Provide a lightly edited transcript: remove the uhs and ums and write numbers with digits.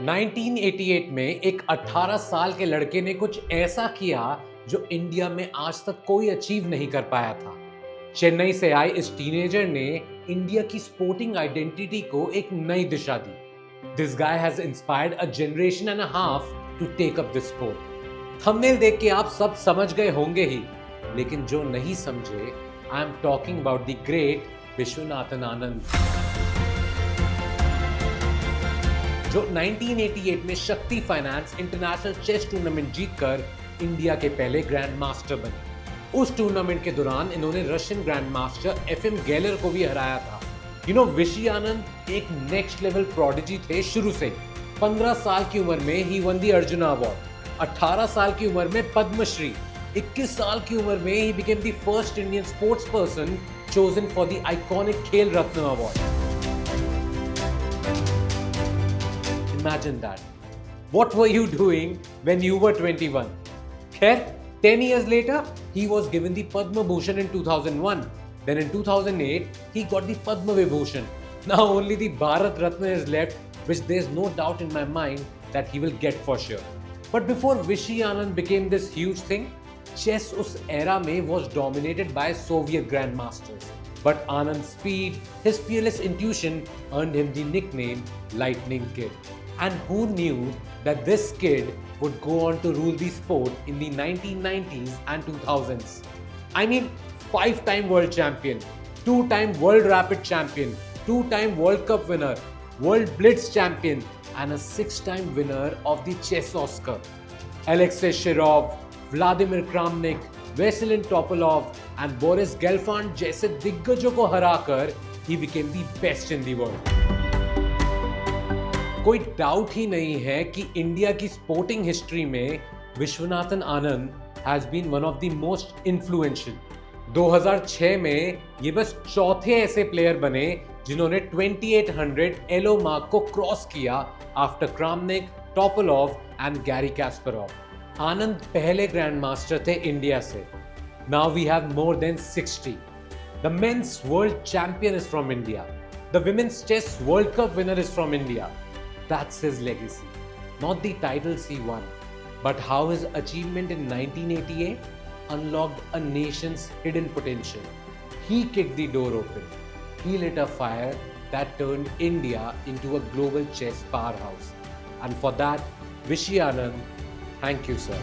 1988 में एक 18 साल के लड़के ने कुछ ऐसा किया जो इंडिया में आज तक कोई अचीव नहीं कर पाया था। चेन्नई से आए इस टीनेजर ने इंडिया की स्पोर्टिंग आइडेंटिटी को एक नई दिशा दी। This guy has inspired a generation and a half to take up this sport. Thumbnail देख के आप सब समझ गए होंगे ही, लेकिन जो नहीं समझे, I am talking about the great Viswanathan Anand, जो 1988 में Shakti finance international chess tournament जीतकर इंडिया के पहले ग्रैंड मास्टर बने। उस टूर्नामेंट के दौरान इन्होंने Russian grand master FM Geller को भी हराया था। विशी आनंद एक नेक्स्ट लेवल प्रोडिजी थे शुरू से ही। 15 साल की उम्र में ही वन दी अर्जुन अवार्ड, 18 साल की उम्र में पद्मश्री, 21 साल की उम्र में he became the first Indian sports person chosen for the iconic खेल रत्न award. Imagine that. What were you doing when you were 21? Khair, 10 years later, he was given the Padma Bhushan in 2001. Then in 2008, he got the Padma Vibhushan. Now only the Bharat Ratna is left, which there's no doubt in my mind that he will get for sure. But before Vishy Anand became this huge thing, chess us era mein was dominated by Soviet grandmasters. But Anand's speed, his fearless intuition earned him the nickname Lightning Kid. And who knew that this kid would go on to rule the sport in the 1990s and 2000s? I mean, 5-time world champion, 2-time world rapid champion, 2-time World Cup winner, World Blitz champion, and a 6-time winner of the chess Oscar. Alexei Shirov, Vladimir Kramnik, Vasilin Topalov, and Boris Gelfand जैसे दिग्गजों को हराकर he became the best in the world. कोई doubt ही नहीं है कि India की स्पोर्टिंग हिस्ट्री में Viswanathan Anand has been one of the most influential. 2006 में ये बस चौथे ऐसे प्लेयर बने जिन्होंने 2800 एलो मार्क को क्रॉस किया after Kramnik, Topalov and Garry Kasparov. Anand पहले ग्रैंड मास्टर थे इंडिया से। Now we have more than 60। The men's world champion is from India. The women's chess world cup winner is from India. That's his legacy. Not the titles he won, but how his achievement in 1988 unlocked a nation's hidden potential. He kicked the door open. He lit a fire that turned India into a global chess powerhouse. And for that, Vishy Anand, thank you, sir.